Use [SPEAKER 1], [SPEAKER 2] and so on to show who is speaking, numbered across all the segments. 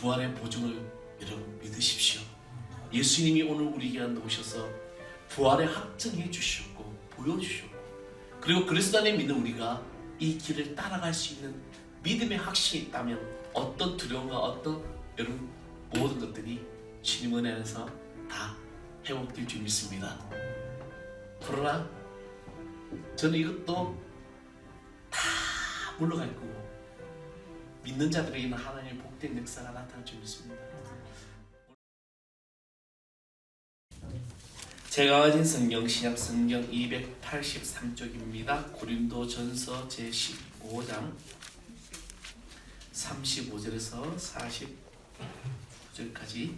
[SPEAKER 1] 부활의 보증을 여러분 믿으십시오. 예수님이 오늘 우리에게 오셔서 부활의 확증해 주셨고 보여주셨고, 그리고 그리스도 안에 믿는 우리가 이 길을 따라갈 수 있는 믿음의 확신이 있다면 어떤 두려움과 어떤 여러분 모든 것들이 주님 은혜 안에서 다 회복될 줄 믿습니다. 그러나 저는 이것도 다 물러갈 거고 믿는 자들에게는 하나님의 복된 역사가 나타날 줄 믿습니다. 제가 가진 성경 신약 성경 283쪽입니다. 고린도전서 제15장 35절에서 49절까지.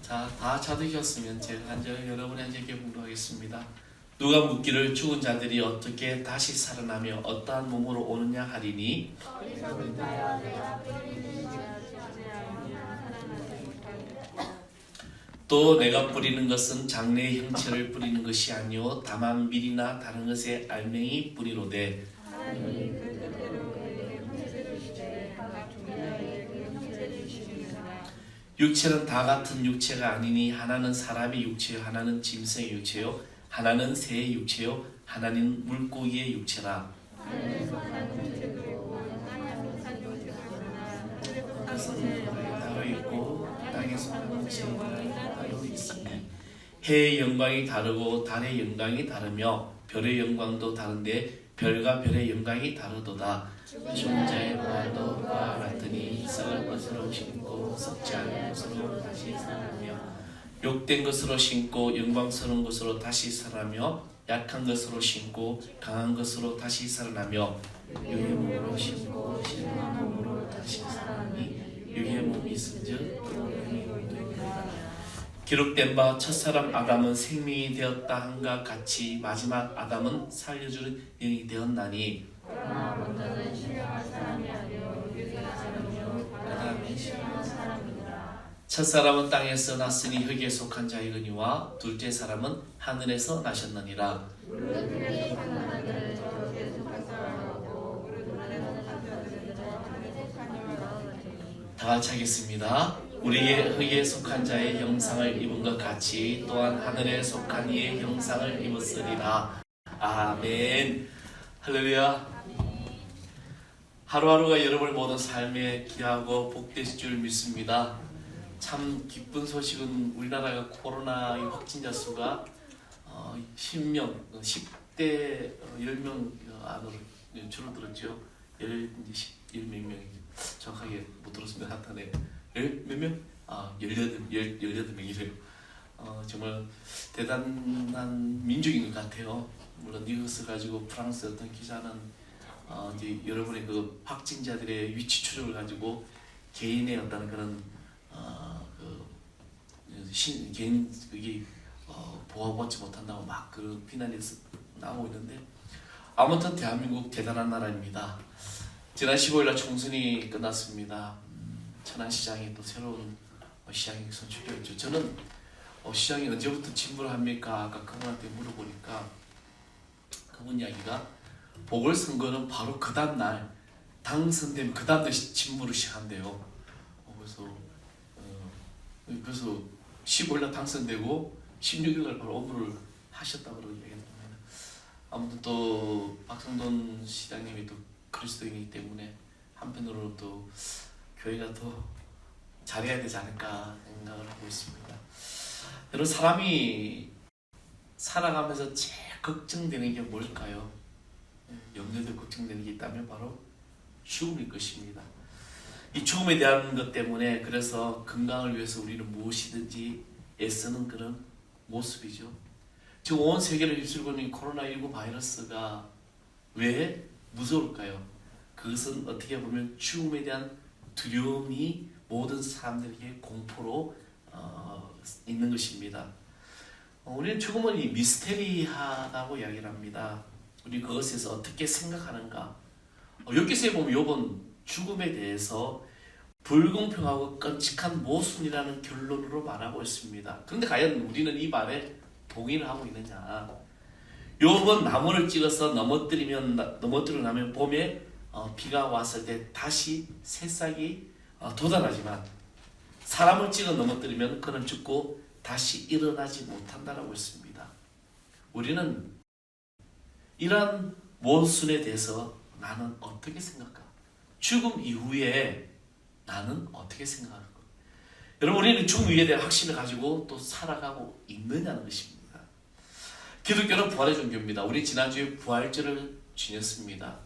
[SPEAKER 1] 자, 다 찾으셨으면 제가 한 절 여러분의 한 절께 공부하겠습니다. 누가 묻기를 죽은 자들이 어떻게 다시 살아나며 어떠한 몸으로 오느냐 하리니, 또 내가 뿌리는 것은 장래의 형체를 뿌리는 것이 아니요 다만 밀이나 다른 것의 알맹이 뿌리로되, 육체는 다 같은 육체가 아니니 하나는 사람의 육체요 하나는 짐승의 육체요 하나는 새의 육체요 하나는 물고기의 육체라. 그것은 따로 있고 땅에 속한 것이 따로 있으니 해의 영광이 다르고 달의 영광이 다르며 별의 영광도 다른데 별과 별의 영광이 다르도다. 죽은 자의 부활도 그와 같으니 썩을 것으로 심고 썩지 않은 것으로 다시 살아나며 욕된 것으로 심고 영광스러운 것으로 다시 살아나며 약한 것으로 심고 강한 것으로 다시 살아나며 유의 몸으로 심고 신령한 몸으로 다시 살아나니 유의 몸이 있은즉 기록된 바 첫사람 아담은 생명이 되었다 함과 같이 마지막 아담은 살려주는 영이 되었나니, 그러나 먼저는 신령한 사람이 아니요 유대한 사람이요 아담이 신령한 사람이니라. 첫사람은 땅에서 났으니 흙에 속한 자이거니와 둘째 사람은 하늘에서 나셨느니라. 다 같이 하겠습니다. 우리의 흙에 속한 자의 형상을 입은 것 같이 또한 하늘에 속한 이의 형상을 입었으리라. 아멘. 할렐루야. 하루하루가 여러분의 모든 삶에 귀하고 복되실 줄 믿습니다. 참 기쁜 소식은 우리나라가 코로나 확진자 수가 10명, 10대 10명 안으로 줄어들었죠. 10몇 명이 정확하게 못 들었습니다. 나타내 몇 명? 18명이래요. 정말 대단한 민족인 것 같아요. 물론 뉴스 가지고 프랑스 어떤 기자는 이제 여러분의 그 확진자들의 위치 추적을 가지고 개인의 어떤 그런 개인 그게 보호받지 못한다고 막 그 비난이 나오고 있는데, 아무튼 대한민국 대단한 나라입니다. 지난 15일날 총선이 끝났습니다. 천안시장이 또 새로운 시장이 선출되었죠. 저는 시장이 언제부터 진보를 합니까? 아까 그분한테 물어보니까 그분 이야기가 보궐선거는 바로 그 다음날 당선되면 그 다음날 진보를 시작한대요. 그래서 15일날 당선되고 16일날 바로 업무를 하셨다고 이야기합니다. 아무튼 또 박성돈 시장님이 또 그리스도인이기 때문에 한편으로는 또 교회가 더 잘해야 되지 않을까 생각을 하고 있습니다. 여러분, 사람이 살아가면서 제일 걱정되는 게 뭘까요? 염려되고 걱정되는 게 있다면 바로 죽음일 것입니다. 이 죽음에 대한 것 때문에 그래서 건강을 위해서 우리는 무엇이든지 애쓰는 그런 모습이죠. 지금 온 세계를 휩쓸고 있는 코로나19 바이러스가 왜 무서울까요? 그것은 어떻게 보면 죽음에 대한 두려움이 모든 사람들에게 공포로 있는 것입니다. 우리는 죽음은 미스테리하다고 이야기를 합니다. 우리 그것에서 어떻게 생각하는가? 여기서 보면 욥은 죽음에 대해서 불공평하고 끔찍한 모순이라는 결론으로 말하고 있습니다. 그런데 과연 우리는 이 말에 동의를 하고 있느냐? 욥은 나무를 찍어서 넘어뜨리고 나면 봄에 비가 왔을 때 다시 새싹이 도달하지만 사람을 찍어 넘어뜨리면 그는 죽고 다시 일어나지 못한다라고 했습니다. 우리는 이러한 모순에 대해서 나는 어떻게 생각할까? 죽음 이후에 나는 어떻게 생각할까? 여러분, 우리는 죽음 이후에 대한 확신을 가지고 또 살아가고 있느냐는 것입니다. 기독교는 부활의 종교입니다. 우리 지난주에 부활절을 지냈습니다.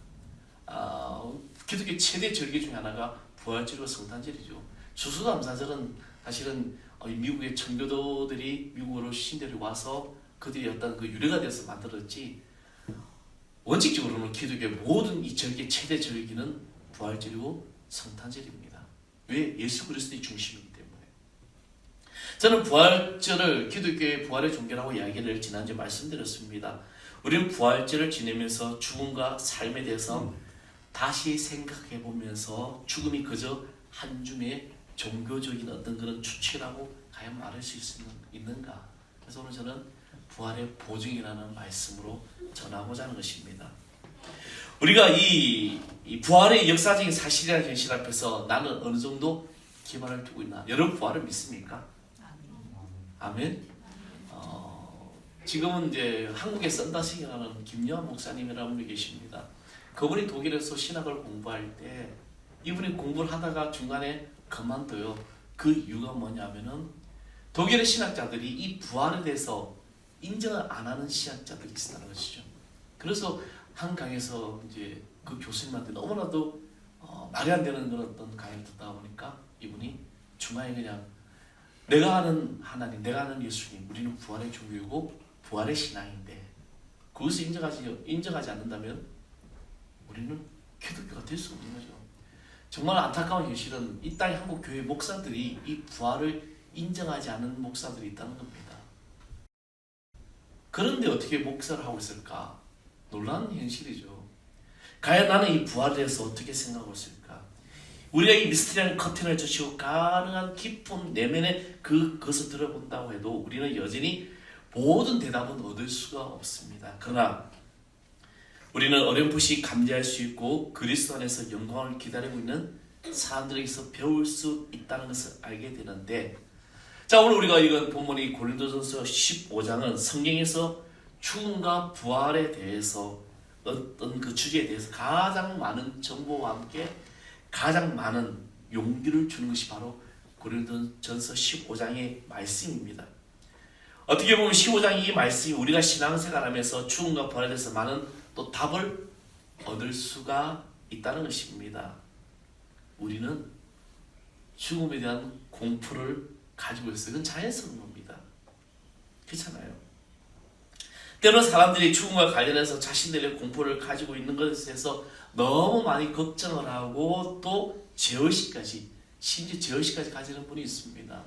[SPEAKER 1] 기독교 최대 절기 중에 하나가 부활절과 성탄절이죠. 추수감사절은 사실은 미국의 청교도들이 미국으로 신대를 와서 그들이 어떤 그 유래가 돼서 만들었지, 원칙적으로는 기독교의 모든 이 절기 최대 절기는 부활절이고 성탄절입니다. 왜? 예수 그리스도의 중심이기 때문에. 저는 부활절을 기독교의 부활의 종교라고 이야기를 지난주에 말씀드렸습니다. 우리는 부활절을 지내면서 죽음과 삶에 대해서 다시 생각해 보면서 죽음이 그저 한 줌의 종교적인 어떤 그런 추측이라고 과연 말할 수 있는가? 그래서 오늘 저는 부활의 보증이라는 말씀으로 전하고자 하는 것입니다. 우리가 이 부활의 역사적인 사실이라는 현실 앞에서 나는 어느 정도 기반을 두고 있나? 여러분 부활을 믿습니까? 아멘. 지금은 이제 한국의 썬다싱이라는 김여한 목사님이라는 분이 계십니다. 그분이 독일에서 신학을 공부할 때 이분이 공부를 하다가 중간에 그만둬요. 그 이유가 뭐냐면은 독일의 신학자들이 이 부활에 대해서 인정을 안 하는 신학자들이 있다는 것이죠. 그래서 한 강에서 이제 그 교수님한테 너무나도 말이 안 되는 그런 어떤 강의를 듣다 보니까 이분이 중간에 그냥 내가 아는 하나님, 내가 아는 예수님, 우리는 부활의 종교이고 부활의 신앙인데 그것을 인정하지 않는다면 우리는 기독교가 될 수 없는 거죠. 정말 안타까운 현실은 이 땅의 한국 교회 목사들이 이 부활을 인정하지 않는 목사들이 있다는 겁니다. 그런데 어떻게 목사를 하고 있을까? 놀라운 현실이죠. 과연 나는 이 부활에 대해서 어떻게 생각하고 있을까? 우리가 이 미스터리한 커튼을 젖히고 가능한 깊은 내면의 그것을 들어본다고 해도 우리는 여전히 모든 대답은 얻을 수가 없습니다. 그러나 우리는 어렴풋이 감지할 수 있고 그리스도 안에서 영광을 기다리고 있는 사람들에게서 배울 수 있다는 것을 알게 되는데, 자, 오늘 우리가 읽은 본문이 고린도전서 15장은 성경에서 죽음과 부활에 대해서 어떤 그 주제에 대해서 가장 많은 정보와 함께 가장 많은 용기를 주는 것이 바로 고린도전서 15장의 말씀입니다. 어떻게 보면 15장 이 말씀이 우리가 신앙생활하면서 죽음과 부활에 대해서 많은 또 답을 얻을 수가 있다는 것입니다. 우리는 죽음에 대한 공포를 가지고 있어요. 그건 자연스러운 겁니다. 그렇잖아요. 때로는 사람들이 죽음과 관련해서 자신들의 공포를 가지고 있는 것에 대해서 너무 많이 걱정을 하고 또 제어의식까지, 심지어 제어의식까지 가지는 분이 있습니다.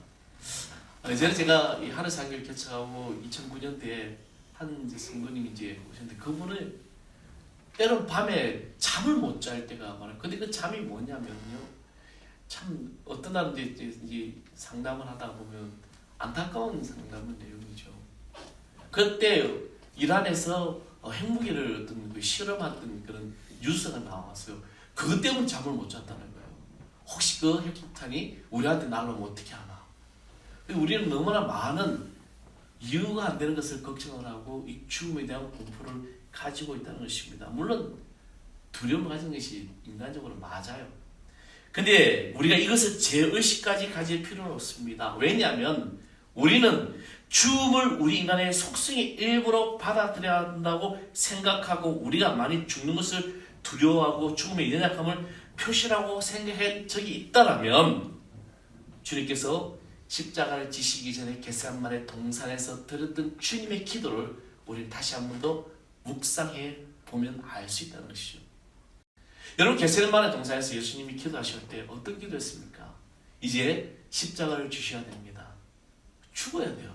[SPEAKER 1] 예전에 제가 이 하늘상교를 개척하고 2009년대에 한 성도님이 이제 오셨는데 그분을 때론 밤에 잠을 못 잘 때가 많아요. 근데 그 잠이 뭐냐면요, 참 어떤 날은 이제 상담을 하다 보면 안타까운 상담의 내용이죠. 그때 이란에서 핵무기를 어떤 실험했던 그런 뉴스가 나왔어요. 그것 때문에 잠을 못 잤다는 거예요. 혹시 그 핵폭탄이 우리한테 날아오면 어떻게 하나? 우리는 너무나 많은 이유가 안 되는 것을 걱정을 하고 이 죽음에 대한 공포를 가지고 있다는 것입니다. 물론 두려움을 가지는 것이 인간적으로 맞아요. 근데 우리가 이것을 제의식까지 가질 필요는 없습니다. 왜냐하면 우리는 죽음을 우리 인간의 속성의 일부로 받아들여야 한다고 생각하고 우리가 많이 죽는 것을 두려워하고 죽음의 연약함을 표시라고 생각한 적이 있다면 주님께서 십자가를 지시기 전에 겟세마네 동산에서 드렸던 주님의 기도를 우리는 다시 한 번 더 묵상해 보면 알 수 있다는 것이죠. 여러분, 겟세마네 동산에서 예수님이 기도하실 때 어떤 기도했습니까? 이제 십자가를 주셔야 됩니다. 죽어야 돼요.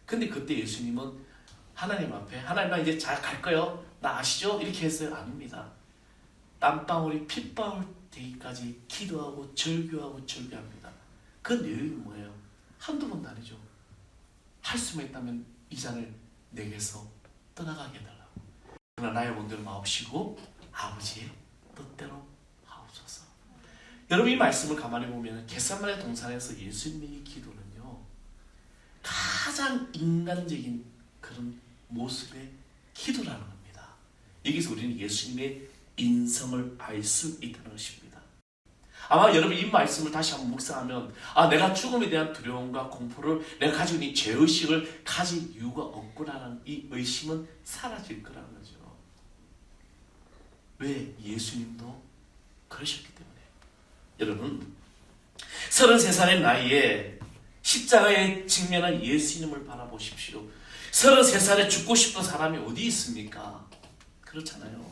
[SPEAKER 1] 근데 그때 예수님은 하나님 앞에, 하나님 나 이제 잘 갈 거요, 나 아시죠? 이렇게 했어요? 아닙니다. 땀방울이 핏방울 되기까지 기도하고 절규하고 절규합니다. 그 내용이 뭐예요? 한두 번도 아니죠. 할 수만 있다면 이 잔을 내게서 떠나가게 해달라고. 그러나 나의 원대로 마옵시고 아버지의 뜻대로 하옵소서. 여러분 이 말씀을 가만히 보면 겟세마네 동산에서 예수님의 기도는요, 가장 인간적인 그런 모습의 기도라는 겁니다. 여기서 우리는 예수님의 인성을 알 수 있다는 것입니다. 아마 여러분 이 말씀을 다시 한번 묵상하면 내가 죽음에 대한 두려움과 공포를 내가 가지고 있는 죄의식을 가질 이유가 없구나라는 이 의심은 사라질 거라는 거죠. 왜? 예수님도 그러셨기 때문에. 여러분 33살의 나이에 십자가에 직면한 예수님을 바라보십시오. 33살에 죽고 싶은 사람이 어디 있습니까? 그렇잖아요.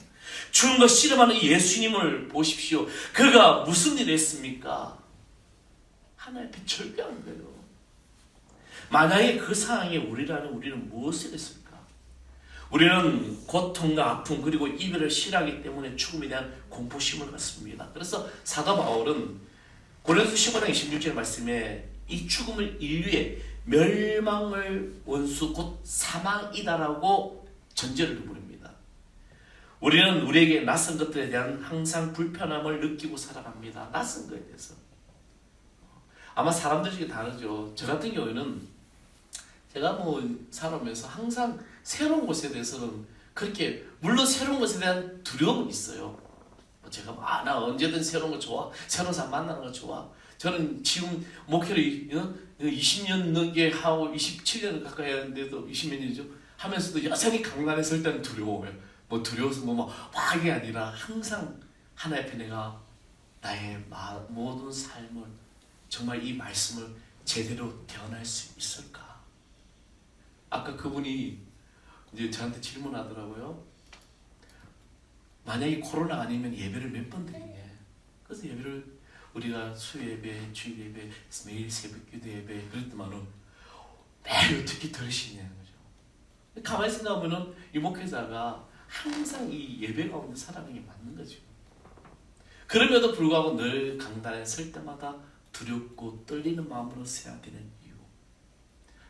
[SPEAKER 1] 죽은 거 씨름하는 예수님을 보십시오. 그가 무슨 일을 했습니까? 하나님 앞에 절규한 거예요. 만약에 그 상황에 우리는 무엇을 했을까? 우리는 고통과 아픔 그리고 이별을 싫어하기 때문에 죽음에 대한 공포심을 갖습니다. 그래서 사도 바울은 고린도서 15장 26절 말씀에 이 죽음을 인류의 멸망을 원수 곧 사망이다라고 전제를 부릅니다. 우리는 우리에게 낯선 것들에 대한 항상 불편함을 느끼고 살아갑니다. 낯선 것에 대해서. 아마 사람들 중에 다르죠. 저 같은 경우에는 제가 살아오면서 항상 새로운 것에 대해서는 그렇게, 물론 새로운 것에 대한 두려움은 있어요. 제가 나 언제든 새로운 거 좋아. 새로운 사람 만나는 거 좋아. 저는 지금 목회를 20년 넘게 하고 27년을 가까이 했는데도 20몇 년이죠. 하면서도 여전히 강단에 설 때는 두려워요. 두려워서 막 이게 아니라 항상 하나님 앞에 내가 나의 모든 삶을 정말 이 말씀을 제대로 대언할 수 있을까? 아까 그분이 이제 저한테 질문하더라고요. 만약에 코로나 아니면 예배를 몇 번 드리냐? 그래서 예배를 우리가 수요 예배, 주일 예배, 매일 새벽 기도 예배 그랬더만은 매일 어떻게 들으시냐는 거죠. 가만히 생각하면은 이 목회자가 항상 이 예배 가운데 살아가는 게 맞는 거죠. 그럼에도 불구하고 늘 강단에 설 때마다 두렵고 떨리는 마음으로 서야 되는 이유.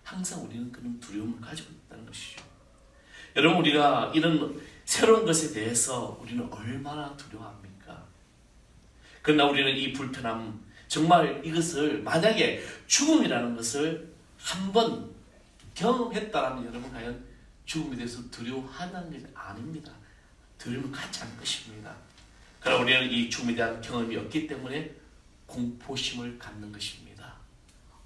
[SPEAKER 1] 항상 우리는 그런 두려움을 가지고 있다는 것이죠. 여러분 우리가 이런 새로운 것에 대해서 우리는 얼마나 두려워합니까? 그러나 우리는 이 불편함, 정말 이것을 만약에 죽음이라는 것을 한번 경험했다라면 여러분 과연 죽음에 대해서 두려워하는 것이 아닙니다. 두려움을 갖지 않을 것입니다. 그러나 우리는 이 죽음에 대한 경험이 없기 때문에 공포심을 갖는 것입니다.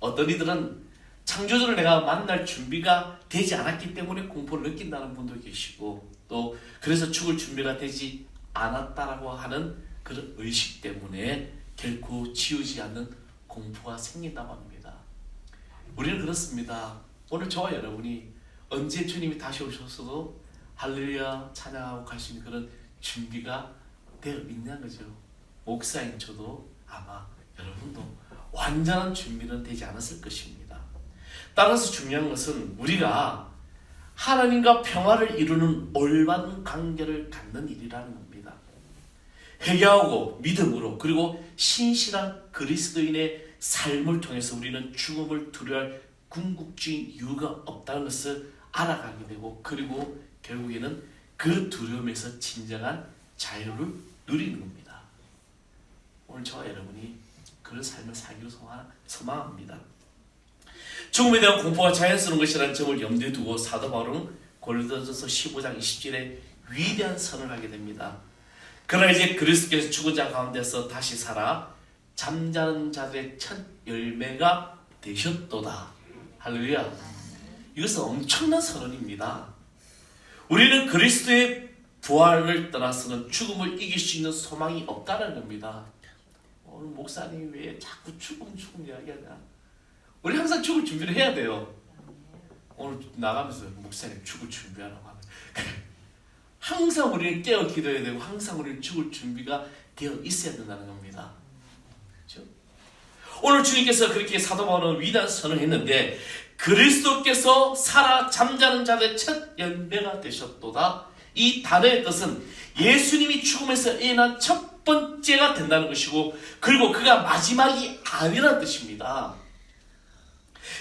[SPEAKER 1] 어떤 이들은 창조주를 내가 만날 준비가 되지 않았기 때문에 공포를 느낀다는 분도 계시고, 또 그래서 죽을 준비가 되지 않았다라고 하는 그런 의식 때문에 결코 지우지 않는 공포가 생긴다고 합니다. 우리는 그렇습니다. 오늘 저와 여러분이 언제 주님이 다시 오셔서도 할렐루야 찬양하고 갈 수 있는 그런 준비가 되어 있는 거죠. 목사인 저도 아마 여러분도 완전한 준비는 되지 않았을 것입니다. 따라서 중요한 것은 우리가 하나님과 평화를 이루는 올바른 관계를 갖는 일이라는 겁니다. 회개하고 믿음으로 그리고 신실한 그리스도인의 삶을 통해서 우리는 죽음을 두려워할 궁극적인 이유가 없다는 것을 알아가게 되고, 그리고 결국에는 그 두려움에서 진정한 자유를 누리는 겁니다. 오늘 저와 여러분이 그런 삶을 살기로 소망합니다. 죽음에 대한 공포가 자연스러운 것이라는 점을 염두에 두고 사도 바울은 고린도전서 15장 20절에 위대한 선언을 하게 됩니다. 그러나 이제 그리스도께서 죽은 자 가운데서 다시 살아 잠자는 자들의 첫 열매가 되셨도다. 할렐루야. 이것은 엄청난 선언입니다. 우리는 그리스도의 부활을 떠나서는 죽음을 이길 수 있는 소망이 없다는 겁니다. 오늘 목사님이 왜 자꾸 죽음 이야기하냐? 우리 항상 죽을 준비를 해야 돼요. 오늘 나가면서 목사님 죽을 준비하라고 하면 항상 우리는 깨어 기도해야 되고 항상 우리는 죽을 준비가 되어 있어야 된다는 겁니다. 그렇죠? 오늘 주님께서 그렇게 사도 바울은 위대한 선언을 했는데, 그리스도께서 살아 잠자는 자들의 첫 열매가 되셨도다. 이 단어의 뜻은 예수님이 죽음에서 일어난 첫 번째가 된다는 것이고, 그리고 그가 마지막이 아니라는 뜻입니다.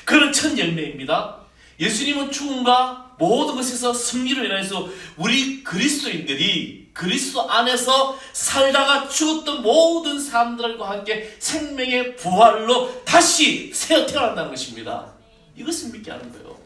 [SPEAKER 1] 그런 첫 열매입니다. 예수님은 죽음과 모든 것에서 승리로 인해서 우리 그리스도인들이 그리스도 안에서 살다가 죽었던 모든 사람들과 함께 생명의 부활로 다시 새어 태어난다는 것입니다. 이것을 믿게 하는 거예요.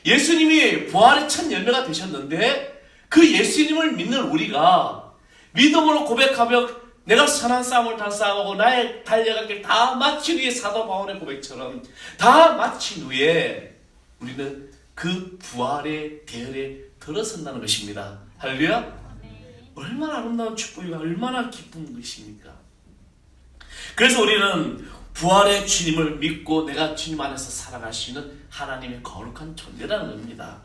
[SPEAKER 1] 예수님이 부활의 첫 열매가 되셨는데 그 예수님을 믿는 우리가 믿음으로 고백하며 내가 선한 싸움을 다 싸우고 나의 달려갈 길 다 마친 후에 사도 바울의 고백처럼 다 마친 후에 우리는 그 부활의 대열에 들어선다는 것입니다. 할렐루야. 얼마나 아름다운 축복이고 얼마나 기쁜 것입니까? 그래서 우리는 부활의 주님을 믿고 내가 주님 안에서 살아갈 수 있는 하나님의 거룩한 존재라는 겁니다.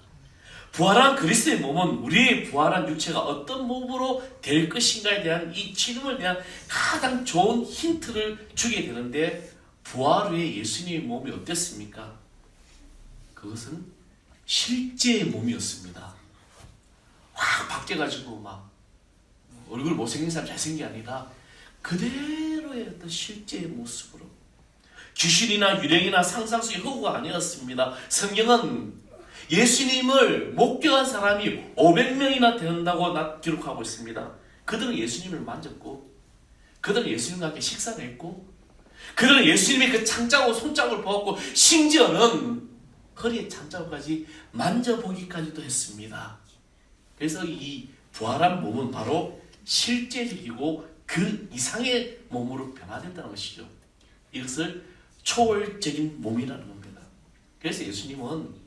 [SPEAKER 1] 부활한 그리스도의 몸은 우리의 부활한 육체가 어떤 몸으로 될 것인가에 대한 이 질문에 대한 가장 좋은 힌트를 주게 되는데, 부활 후에 예수님의 몸이 어땠습니까? 그것은 실제의 몸이었습니다. 확 바뀌어가지고 막 얼굴 못생긴 사람 잘생긴 게 아니라 그대로의 어떤 실제의 모습으로, 귀신이나 유령이나 상상 속의 허구가 아니었습니다. 성경은 예수님을 목격한 사람이 500명이나 된다고 기록하고 있습니다. 그들은 예수님을 만졌고, 그들은 예수님과 함께 식사를 했고, 그들은 예수님의 그 창자국 손자국을 보았고, 심지어는 허리에 창자국까지 만져보기까지도 했습니다. 그래서 이 부활한 몸은 바로 실제적이고 그 이상의 몸으로 변화된다는 것이죠. 이것을 초월적인 몸이라는 겁니다. 그래서 예수님은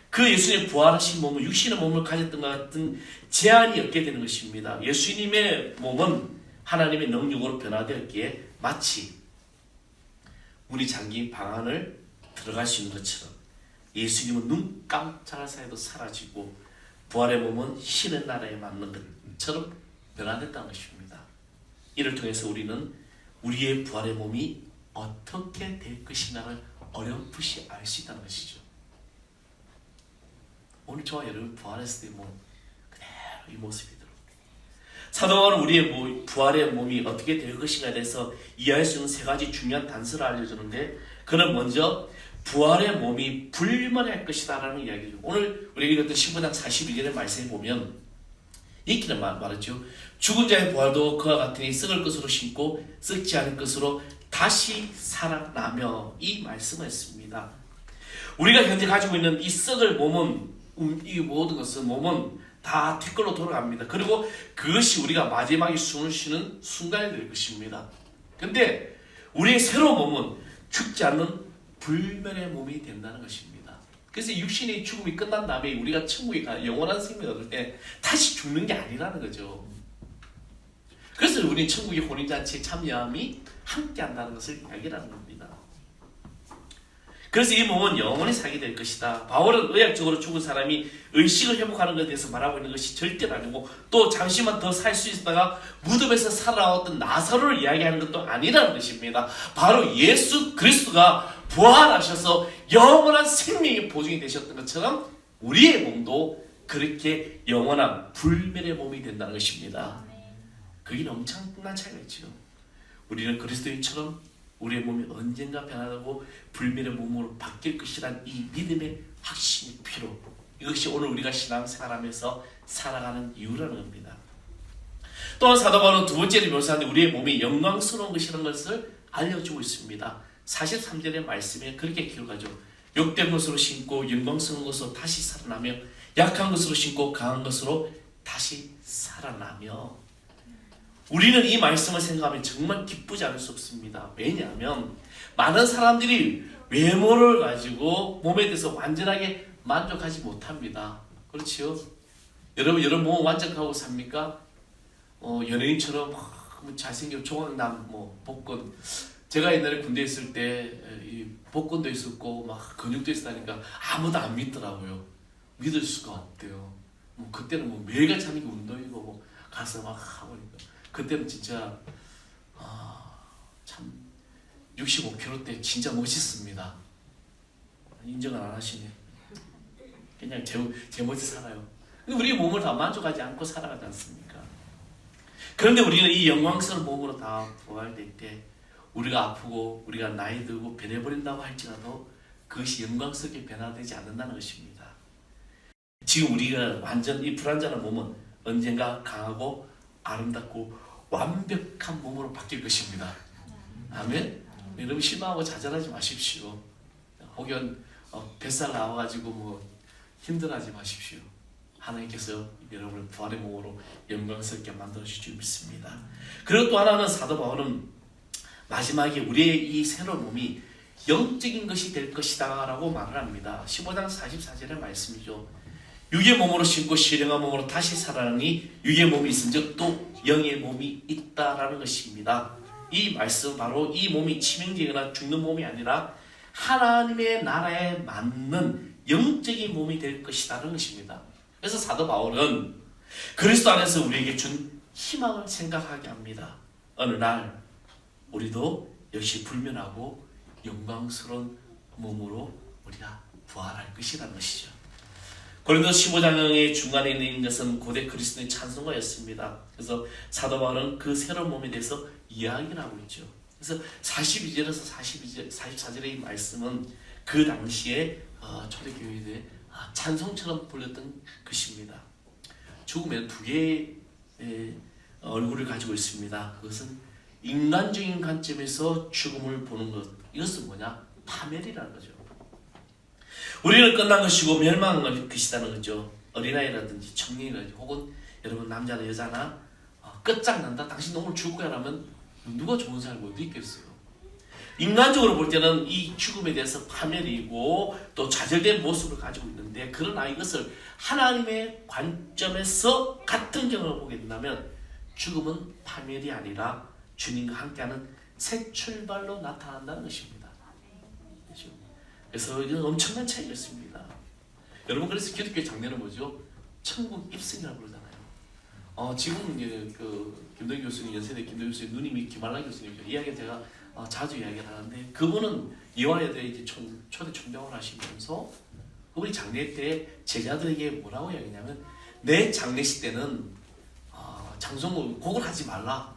[SPEAKER 1] 그 예수님의 부활하신 몸은 육신의 몸을 가졌던 것 같은 제한이 없게 되는 것입니다. 예수님의 몸은 하나님의 능력으로 변화되었기에 마치 문이 잠긴 방 안을 들어갈 수 있는 것처럼 예수님은 눈 깜짝할 사이도 사라지고 부활의 몸은 신의 나라에 맞는 것처럼 변화됐다는 것입니다. 이를 통해서 우리는 우리의 부활의 몸이 어떻게 될 것인가를 어렴풋이 알 수 있다는 것이죠. 오늘 저와 여러분 부활했을 때 몸 그대로 이 모습이더라고요. 사도 바울은 우리의 부활의 몸이 어떻게 될 것인가에 대해서 이해할 수 있는 세 가지 중요한 단서를 알려주는데, 그는 먼저 부활의 몸이 불멸할 것이다 라는 이야기죠. 오늘 우리가 읽었던 15장 41절의 말씀에 보면 이렇게 말하죠. 죽은 자의 부활도 그와 같으니 썩을 것으로 심고 썩지 않을 것으로 다시 살아나며, 이 말씀을 했습니다. 우리가 현재 가지고 있는 이 썩을 몸은, 이 모든 것은 몸은 다 티끌로 돌아갑니다. 그리고 그것이 우리가 마지막에 숨을 쉬는 순간이 될 것입니다. 그런데 우리의 새로운 몸은 죽지 않는 불멸의 몸이 된다는 것입니다. 그래서 육신의 죽음이 끝난 다음에 우리가 천국에 가 영원한 생명을 얻을 때 다시 죽는 게 아니라는 거죠. 그래서 우리는 천국의 혼인잔치에 참여함이 함께 한다는 것을 이야기하는 겁니다. 그래서 이 몸은 영원히 살게 될 것이다. 바울은 의학적으로 죽은 사람이 의식을 회복하는 것에 대해서 말하고 있는 것이 절대로 아니고, 또 잠시만 더 살 수 있다가 무덤에서 살아나왔던 나사로를 이야기하는 것도 아니라는 것입니다. 바로 예수 그리스도가 부활하셔서 영원한 생명의 보증이 되셨던 것처럼 우리의 몸도 그렇게 영원한 불멸의 몸이 된다는 것입니다. 그게 엄청난 차이가 있죠. 우리는 그리스도인처럼 우리의 몸이 언젠가 변화되고 불멸의 몸으로 바뀔 것이란 이 믿음의 확신이 필요, 이것이 오늘 우리가 신앙생활하면서 살아가는 이유라는 겁니다. 또한 사도 바울은 두 번째로 묘사하는 우리의 몸이 영광스러운 것이라는 것을 알려주고 있습니다. 43절의 말씀에 그렇게 기록하죠. 욕된 것으로 심고 영광스러운 것으로 다시 살아나며 약한 것으로 심고 강한 것으로 다시 살아나며, 우리는 이 말씀을 생각하면 정말 기쁘지 않을 수 없습니다. 왜냐하면 많은 사람들이 외모를 가지고 몸에 대해서 완전하게 만족하지 못합니다. 그렇지요? 여러분 몸 만족하고 삽니까? 연예인처럼 잘생겨 조각남 복근. 제가 옛날에 군대에 있을 때 이 복근도 있었고 막 근육도 있었다니까 아무도 안 믿더라고요. 믿을 수가 없대요. 그때는 매일같이 하는 게 운동이고 가서 막 하고 있니까. 그때는 진짜 참 65kg 때 진짜 멋있습니다. 인정을 안 하시네. 그냥 제 멋이 살아요. 근데 우리 몸을 다 만족하지 않고 살아가지 않습니까? 그런데 우리는 이 영광스러운 몸으로 다 부활될 때 우리가 아프고 우리가 나이 들고 변해버린다고 할지라도 그것이 영광스럽게 변화되지 않는다는 것입니다. 지금 우리가 완전 이 불완전한 몸은 언젠가 강하고 아름답고 완벽한 몸으로 바뀔 것입니다. 아멘. 여러분 실망하고 좌절하지 마십시오. 혹은 뱃살 나와가지고 뭐 힘들어하지 마십시오. 하나님께서 여러분을 부활의 몸으로 영광스럽게 만들어주실 줄 믿습니다. 그리고 또 하나는 사도 바울은 마지막에 우리의 이 새로운 몸이 영적인 것이 될 것이다 라고 말을 합니다. 15장 44절의 말씀이죠. 육의 몸으로 신고 신령한 몸으로 다시 살아나니 육의 몸이 있은즉 또 영의 몸이 있다라는 것입니다. 이 말씀 바로 이 몸이 치명적이거나 죽는 몸이 아니라 하나님의 나라에 맞는 영적인 몸이 될 것이라는 것입니다. 그래서 사도 바울은 그리스도 안에서 우리에게 준 희망을 생각하게 합니다. 어느 날 우리도 역시 불면하고 영광스러운 몸으로 우리가 부활할 것이라는 것이죠. 고린도서 15장의 중간에 있는 것은 고대 그리스도의 찬송가였습니다. 그래서 사도 바울은 그 새로운 몸에 대해서 이야기를 하고 있죠. 그래서 42절에서 44절의 이 말씀은 그 당시에 초대교회에 찬송처럼 불렸던 것입니다. 죽음에는 두 개의 얼굴을 가지고 있습니다. 그것은 인간적인 관점에서 죽음을 보는 것. 이것은 뭐냐? 파멸이라는 거죠. 우리는 끝난 것이고 멸망한 것이라는 거죠. 어린아이라든지 청년이라든지 혹은 여러분 남자나 여자나 끝장난다. 당신 오늘 죽을 거야 라면 누가 좋은 삶을 못 있겠어요. 인간적으로 볼 때는 이 죽음에 대해서 파멸이고 또 좌절된 모습을 가지고 있는데, 그러나 이것을 하나님의 관점에서 같은 경험을 보게 된다면 죽음은 파멸이 아니라 주님과 함께하는 새 출발로 나타난다는 것입니다. 그렇죠? 그래서 이건 엄청난 차이가 있습니다. 여러분, 그래서 기독교 장례는 뭐죠? 천국 입성이라고 그러잖아요. 지금 그 김동희 교수님, 연세대 김동희 교수님 누님이 김한란 교수님이죠. 이야기 제가 자주 이야기를 하는데, 그분은 이화여대 이제 초대 총장을 하시면서 그분이 장례 때 제자들에게 뭐라고 이야기냐면, 내 장례식 때는 장성곡 곡을 하지 말라.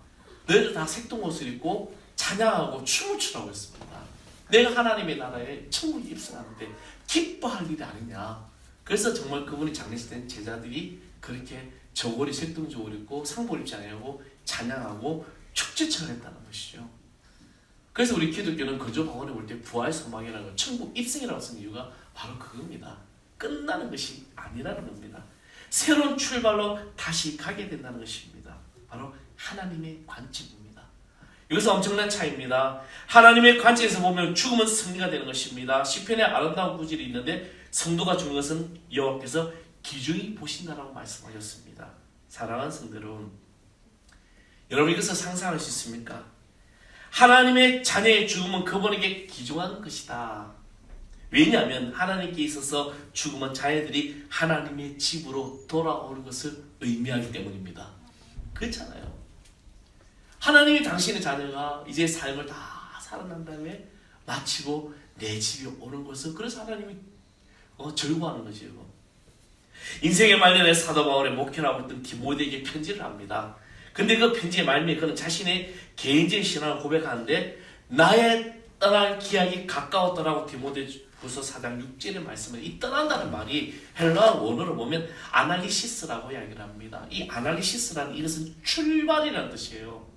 [SPEAKER 1] 너희들 다 색동 옷을 입고 찬양하고 춤을 추라고 했습니다. 내가 하나님의 나라에 천국에 입성하는데 기뻐할 일이 아니냐. 그래서 정말 그분이 장례식 때는 제자들이 그렇게 저고리 색동 저고리 입고 상복 입지 않으려고 찬양하고 축제처럼 했다는 것이죠. 그래서 우리 기독교는 거저 방언에 볼 때 부활 소망이라는 거, 천국 입성이라고 쓴 이유가 바로 그겁니다. 끝나는 것이 아니라는 겁니다. 새로운 출발로 다시 가게 된다는 것입니다. 바로 하나님의 관점입니다. 여기서 엄청난 차이입니다. 하나님의 관점에서 보면 죽음은 승리가 되는 것입니다. 시편에 아름다운 구절이 있는데, 성도가 죽는 것은 여호와께서 기중히 보신다라고 말씀하셨습니다. 사랑하는 성도 여러분, 여러분 이것을 상상할 수 있습니까? 하나님의 자녀의 죽음은 그분에게 귀중한 것이다. 왜냐하면 하나님께 있어서 죽음은 자녀들이 하나님의 집으로 돌아오는 것을 의미하기 때문입니다. 그렇잖아요. 하나님이 당신의 자녀가 이제 삶을 다 살아난 다음에 마치고 내 집에 오는 것을, 그래서 하나님이 즐거워하는 거죠. 인생의 말년에 사도 바울의 목회를 하고 있던 디모데에게 편지를 합니다. 근데 그 편지의 말미에 그는 자신의 개인적인 신앙을 고백하는데, 나의 떠날 기약이 가까웠더라고 디모데후서 4장 6절의 말씀에 이 떠난다는 말이 헬라어 원어로 보면 아날리시스라고 이야기를 합니다. 이 아날리시스라는 이것은 출발이라는 뜻이에요.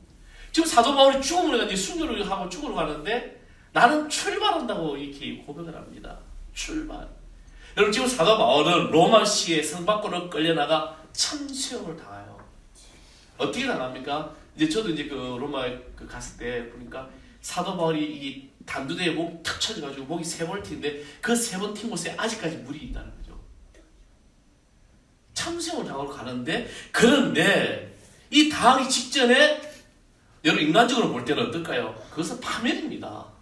[SPEAKER 1] 지금 사도 바울이 죽음을 가지고 순교를 하고 죽으러 가는데 나는 출발한다고 이렇게 고백을 합니다. 출발. 여러분, 지금 사도 바울은 로마시에 성 밖으로 끌려나가 참수형을 당해요. 어떻게 당합니까? 이제 저도 이제 그 로마에 갔을 때 보니까 사도 바울이 이 단두대에 목이 탁 쳐져가지고 목이 3번 튄데 그 3번 튄 곳에 아직까지 물이 있다는 거죠. 참수형을 당하러 가는데, 그런데 이 당하기 직전에 여러분 인간적으로 볼 때는 어떨까요? 그것은 파멸입니다.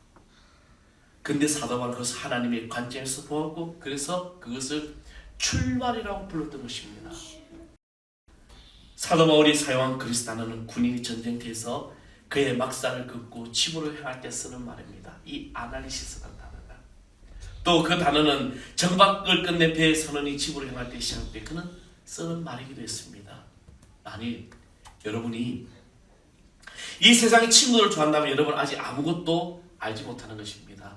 [SPEAKER 1] 근데 사도 바울은 그것을 하나님의 관점에서 보았고, 그래서 그것을 출발이라고 불렀던 것입니다. 사도 바울이 사용한 그리스 단어는 군인이 전쟁터에서 그의 막사를 긋고 집으로 향할 때 쓰는 말입니다. 이 아날리시스라는 단어가. 또 그 단어는 정박을 끝내 배에 선원이 집으로 향할 때 시작할 때 그는 쓰는 말이기도 했습니다. 아니, 여러분이 이 세상의 친구들을 좋아한다면 여러분 아직 아무것도 알지 못하는 것입니다.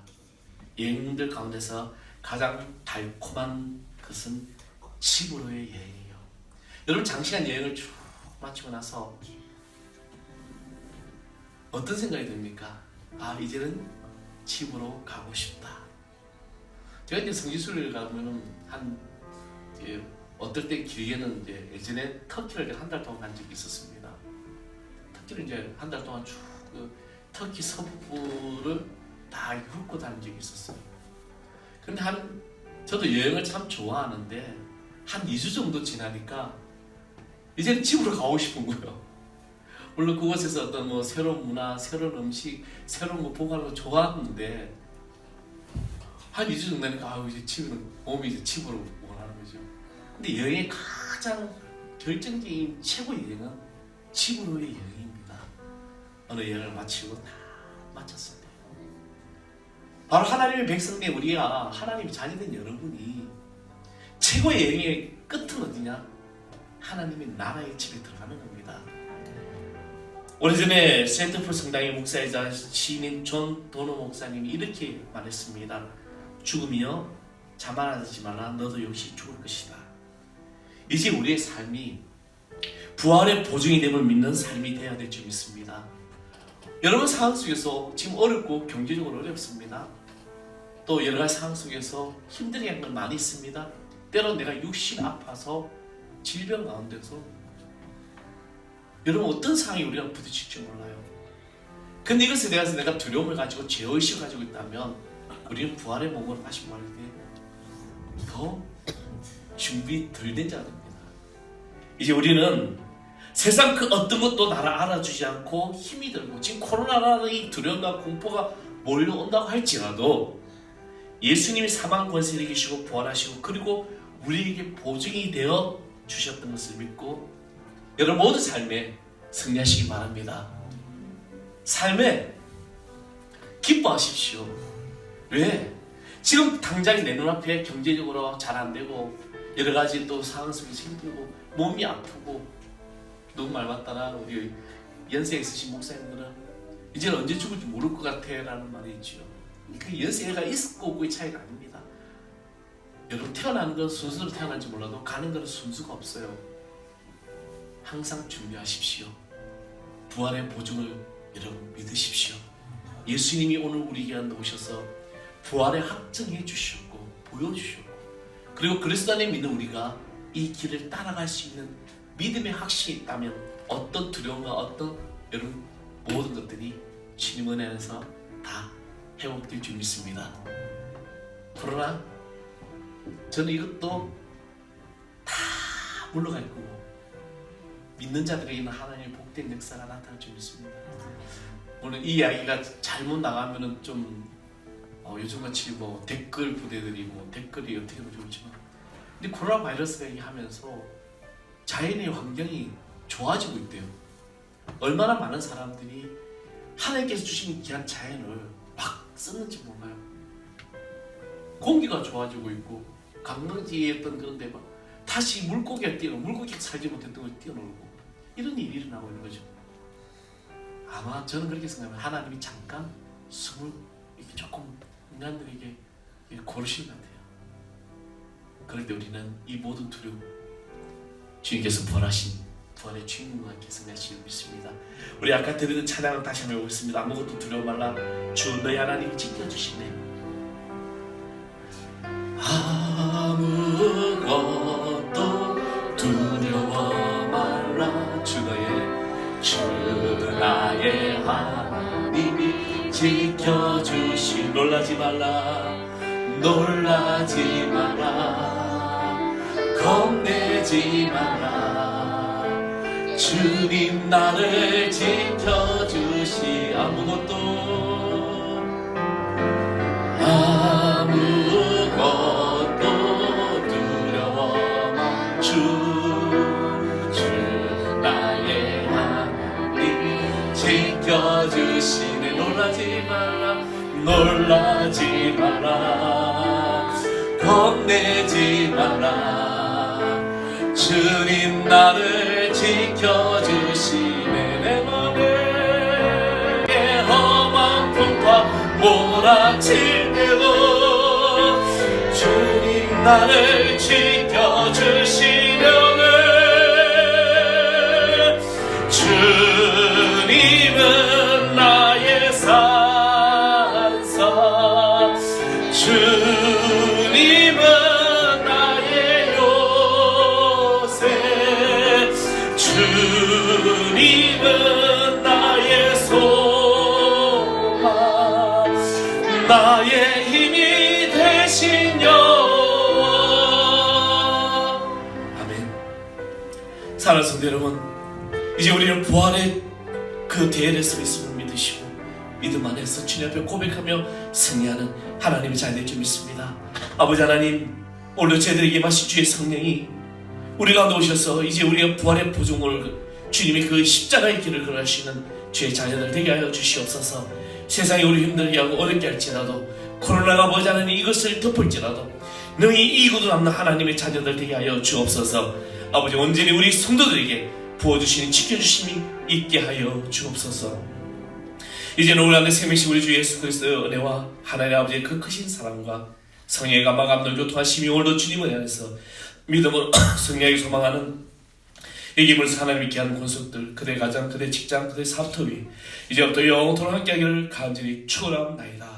[SPEAKER 1] 여행들 가운데서 가장 달콤한 것은 집으로의 여행이에요. 여러분 장시간 여행을 쭉 마치고 나서 어떤 생각이 듭니까? 아, 이제는 집으로 가고 싶다. 제가 이제 성지순례를 가면은 어떨 때 길게는 이제 예전에 터키를 한 달 동안 간 적이 있었습니다. 터키를 이제 한 달 동안 쭉 터키 서부를 다 훑고 다닌 적이 있었어요. 근데 저도 여행을 참 좋아하는데 한 2주 정도 지나니까 이제는 집으로 가고 싶은 거예요. 물론 그곳에서 어떤 뭐 새로운 문화, 새로운 음식, 새로운 거 보고 하는 거 좋아하는데 한 2주 정도 되니까 이제 몸이 이제 집으로 원하는 거죠. 근데 여행의 가장 결정적인 최고의 여행은 집으로의 여행입니다. 어느 여행을 마치고 다 마쳤습니다. 바로 하나님의 백성된 우리가 하나님의 자녀된 여러분이 최고의 여행의 끝은 어디냐? 하나님의 나라의 집에 들어가는 겁니다. 오래전에 센트폴 성당의 목사이자 시인인 존 도노 목사님이 이렇게 말했습니다. 죽음이여 자만하지 말라. 너도 역시 죽을 것이다. 이제 우리의 삶이 부활의 보증이 됨을 믿는 삶이 되어야 될 줄 믿습니다. 여러분 상황 속에서 지금 어렵고 경제적으로 어렵습니다. 또 여러 가지 상황 속에서 힘들게 하는 건 많이 있습니다. 때로 내가 육신 아파서 질병 가운데서 여러분 어떤 상황에 우리가 부딪힐지 몰라요. 근데 이것에 대해서 내가 두려움을 가지고 죄의식을 가지고 있다면 우리는 부활의 몸으로 다시 말할 때 더 준비 덜 된 자가 됩니다. 이제 우리는 세상 그 어떤 것도 나를 알아주지 않고 힘이 들고 지금 코로나라는 이 두려움과 공포가 몰려온다고 할지라도 예수님이 사망 권세를 이기시고 부활하시고 그리고 우리에게 보증이 되어 주셨던 것을 믿고 여러분 모든 삶에 승리하시기 바랍니다. 삶에 기뻐하십시오. 왜? 지금 당장 내 눈앞에 경제적으로 잘 안 되고 여러 가지 또 상황 속에서 힘들고 몸이 아프고 너무 말 맞다나 우리 연세 있으신 목사님들은 이제는 언제 죽을지 모를 것 같아 라는 말이 있죠. 그 연세가 있고 없고의 차이가 아닙니다. 여러분 태어나는 건 순서로 태어난지 몰라도 가는 건 순서가 없어요. 항상 준비하십시오. 부활의 보증을 여러분 믿으십시오. 예수님이 오늘 우리에게 오셔서 부활에 확증해 주셨고 보여주셨고 그리고 그리스도 안에 믿는 우리가 이 길을 따라갈 수 있는 믿음의 확신이 있다면 어떤 두려움과 어떤 여러분 모든 것들이 주님 은혜 안에서 다 회복될 줄 믿습니다. 그러나 저는 이것도 다 물러갈 거고 믿는 자들에게는 하나님의 복된 역사가 나타날 줄 믿습니다. 물론 이 이야기가 잘못 나가면은 좀 요즘같이 뭐 댓글 부대들이 뭐 댓글이 어떻게 보면 좋지만 근데 코로나 바이러스가 얘기하면서 자연의 환경이 좋아지고 있대요. 얼마나 많은 사람들이 하나님께서 주신 귀한 자연을 막 썼는지 몰라요. 공기가 좋아지고 있고 관광지에 있던 그런 데가 다시 물고기가 물고기가 살지 못했던 걸 뛰어놀고 이런 일이 일어나고 있는 거죠. 아마 저는 그렇게 생각합니다. 하나님이 잠깐 숨을 이렇게 조금 인간들에게 고르시는 것 같아요. 그럴 때 우리는 이 모든 두려움 주님께서 부활하신 부활의 주인공과 함께 승리하시길 믿습니다. 우리 아까 드리던 찬양을 다시 한번 해보겠습니다. 아무것도 두려워 말라. 주 너희 하나님이 지켜주시네. 아무것도 두려워 말라. 주 나의 하나님이 지켜주시. 놀라지 말라. 놀라지 마라. 겁내지 마라. 주님 나를 지켜주시. 아무것도 두려워 마. 주 나의 하나님 지켜주시네. 놀라지 말라. 놀라지 마라. 겁내지 마라. 주님 나를 지켜주시네. 내 맘에 험한 풍파 몰아칠 때도 주님 나를 지켜주시려네. 주님은 나의 산사, 주님은 나의 요새, 주님은 나의 소망, 나의 힘이 되신 여호와. 아멘. 사랑하는 성도 여러분, 이제 우리는 부활의 그 대열에 서 있음을 믿으시고 믿음 안에서 주님 앞에 고백하며 승리하는 하나님의 자녀될 줄 믿습니다. 아버지 하나님, 오늘 저희들에게 마신 주의 성령이 우리 가운데 오셔서 이제 우리가 부활의 보증을 주님의 그 십자가의 길을 걸을 수 있는 주의 자녀들 되게 하여 주시옵소서. 세상이 우리 힘들게 하고 어렵게 할지라도, 코로나가 뭐지 하나님 이것을 덮을지라도 능히 이기고도 남는 하나님의 자녀들 되게 하여 주옵소서. 아버지, 온전히 우리 성도들에게 부어주시는 지켜주심이 있게 하여 주옵소서. 이제는 우리 안에 생명이신 우리 주 예수 그리스도의 은혜와 하나님 아버지의 그 크신 사랑과 성령의 감화 감동 교통하심이 오늘도 주님을 안에서 믿음으로 승리하게 소망하는 이기물에서 하나님 있게 하는 권속들, 그대 가정, 그대 직장, 그대 사업터 위 이제부터 영원토록 함께하기를 간절히 축원합니다.